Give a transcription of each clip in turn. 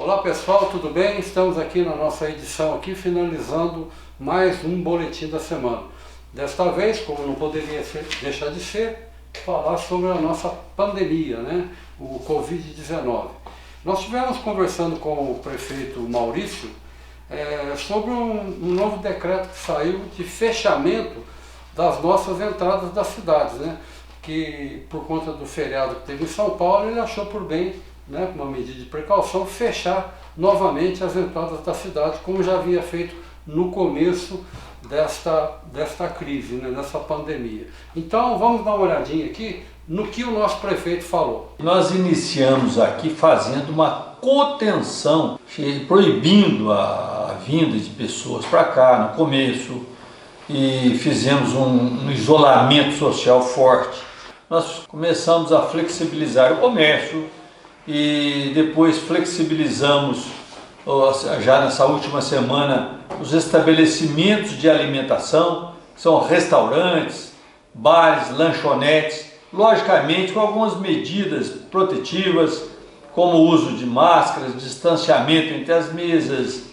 Olá pessoal, tudo bem? Estamos aqui na nossa edição aqui, finalizando mais um boletim da semana. Desta vez, como não poderia deixar de ser, falar sobre a nossa pandemia, né? O Covid-19. Nós estivemos conversando com o prefeito Maurício sobre um novo decreto que saiu de fechamento das nossas entradas das cidades, né? Que por conta do feriado que teve em São Paulo, ele achou por bem, né, com uma medida de precaução, fechar novamente as entradas da cidade, como já havia feito no começo desta crise, né, dessa pandemia. Então vamos dar uma olhadinha aqui no que o nosso prefeito falou. Nós iniciamos aqui fazendo uma contenção, proibindo a vinda de pessoas para cá no começo, e fizemos um isolamento social forte. Nós começamos a flexibilizar o comércio, e depois flexibilizamos, já nessa última semana, os estabelecimentos de alimentação, que são restaurantes, bares, lanchonetes, logicamente com algumas medidas protetivas, como o uso de máscaras, distanciamento entre as mesas,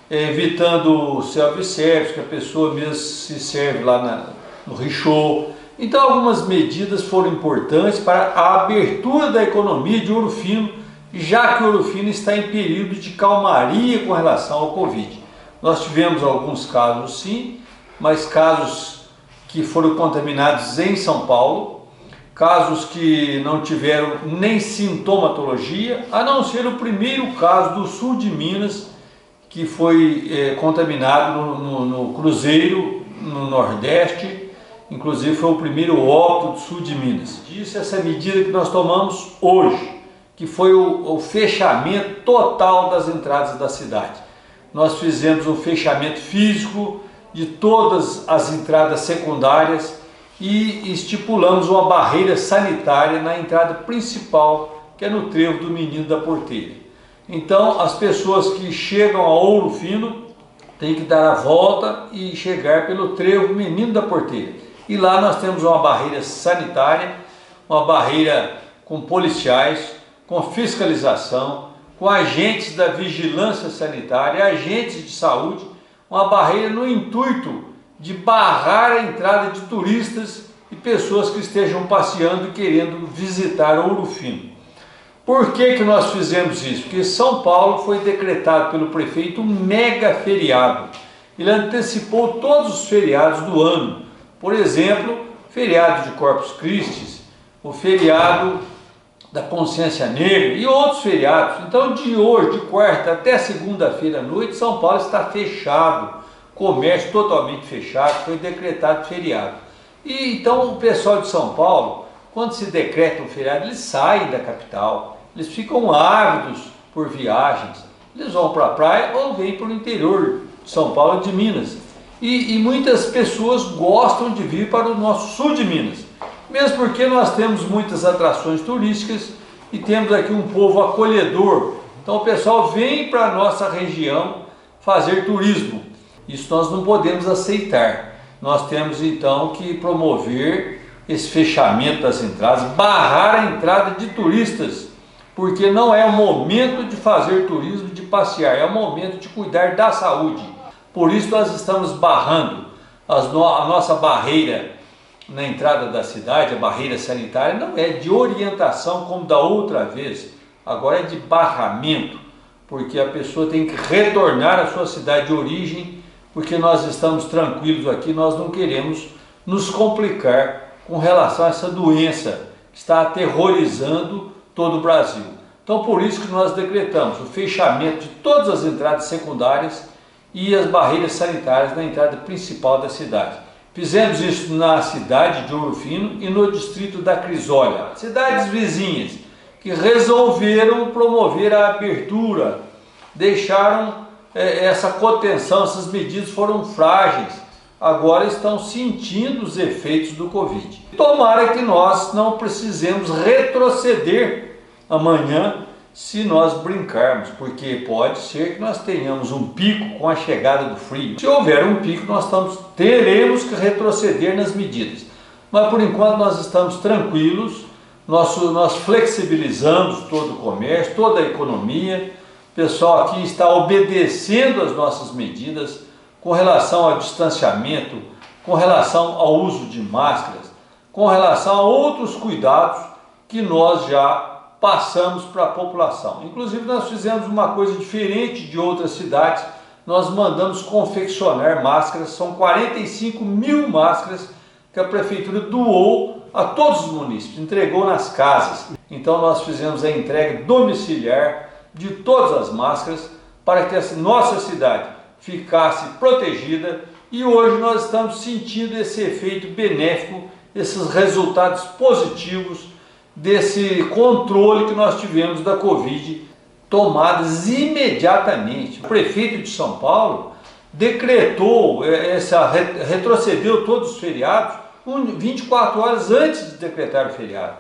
evitando o self-service, que a pessoa mesmo se serve lá no richô. Então algumas medidas foram importantes para a abertura da economia de Ouro Fino, já que Ouro Fino está em período de calmaria com relação ao Covid. Nós tivemos alguns casos sim, mas casos que foram contaminados em São Paulo, casos que não tiveram nem sintomatologia, a não ser o primeiro caso do sul de Minas, que foi contaminado no Cruzeiro, no Nordeste. Inclusive foi o primeiro óbito do sul de Minas. Disso, essa medida que nós tomamos hoje, que foi o fechamento total das entradas da cidade. Nós fizemos um fechamento físico de todas as entradas secundárias e estipulamos uma barreira sanitária na entrada principal, que é no trevo do Menino da Porteira. Então, as pessoas que chegam a Ouro Fino têm que dar a volta e chegar pelo trevo Menino da Porteira. E lá nós temos uma barreira sanitária, uma barreira com policiais, com fiscalização, com agentes da vigilância sanitária, agentes de saúde, uma barreira no intuito de barrar a entrada de turistas e pessoas que estejam passeando e querendo visitar Ouro Fino. Por que nós fizemos isso? Porque São Paulo foi decretado pelo prefeito um mega feriado. Ele antecipou todos os feriados do ano. Por exemplo, feriado de Corpus Christi, o feriado da Consciência Negra e outros feriados. Então, de hoje, de quarta até segunda-feira à noite, São Paulo está fechado, comércio totalmente fechado, foi decretado feriado. E então o pessoal de São Paulo, quando se decreta um feriado, eles saem da capital, eles ficam ávidos por viagens, eles vão para a praia ou vêm para o interior de São Paulo e de Minas. E muitas pessoas gostam de vir para o nosso sul de Minas, mesmo porque nós temos muitas atrações turísticas e temos aqui um povo acolhedor. Então o pessoal vem para a nossa região fazer turismo. Isso nós não podemos aceitar. Nós temos então que promover esse fechamento das entradas, barrar a entrada de turistas, porque não é o momento de fazer turismo, de passear, é o momento de cuidar da saúde. Por isso nós estamos barrando a nossa barreira na entrada da cidade, a barreira sanitária, não é de orientação como da outra vez, agora é de barramento, porque a pessoa tem que retornar à sua cidade de origem, porque nós estamos tranquilos aqui, nós não queremos nos complicar com relação a essa doença que está aterrorizando todo o Brasil. Então por isso que nós decretamos o fechamento de todas as entradas secundárias e as barreiras sanitárias na entrada principal da cidade. Fizemos isso na cidade de Ouro Fino e no distrito da Crisólia, cidades vizinhas que resolveram promover a abertura, deixaram essa contenção, essas medidas foram frágeis, agora estão sentindo os efeitos do Covid. Tomara que nós não precisemos retroceder amanhã se nós brincarmos, porque pode ser que nós tenhamos um pico com a chegada do frio. Se houver um pico, nós teremos que retroceder nas medidas. Mas por enquanto nós estamos tranquilos, nós flexibilizamos todo o comércio, toda a economia, O pessoal aqui está obedecendo as nossas medidas com relação ao distanciamento, com relação ao uso de máscaras, com relação a outros cuidados que nós já passamos para a população. Inclusive nós fizemos uma coisa diferente de outras cidades, nós mandamos confeccionar máscaras, são 45 mil máscaras que a Prefeitura doou a todos os munícipes, entregou nas casas. Então nós fizemos a entrega domiciliar de todas as máscaras para que a nossa cidade ficasse protegida e hoje nós estamos sentindo esse efeito benéfico, esses resultados positivos desse controle que nós tivemos da Covid, tomadas imediatamente. O prefeito de São Paulo decretou, retrocedeu todos os feriados 24 horas antes de decretar o feriado.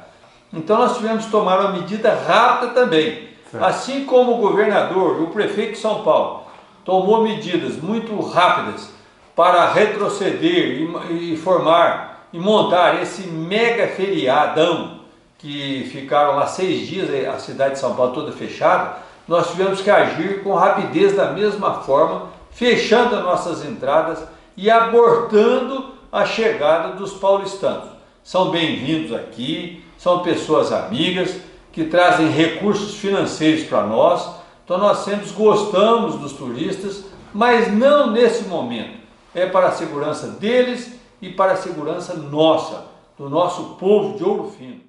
Então nós tivemos que tomar uma medida rápida também. Certo. Assim como o governador e o prefeito de São Paulo tomou medidas muito rápidas para retroceder e formar e montar esse mega feriadão que ficaram lá 6 dias, a cidade de São Paulo toda fechada, nós tivemos que agir com rapidez da mesma forma, fechando as nossas entradas e abortando a chegada dos paulistanos. São bem-vindos aqui, são pessoas amigas, que trazem recursos financeiros para nós, então nós sempre gostamos dos turistas, mas não nesse momento. É para a segurança deles e para a segurança nossa, do nosso povo de Ouro Fino.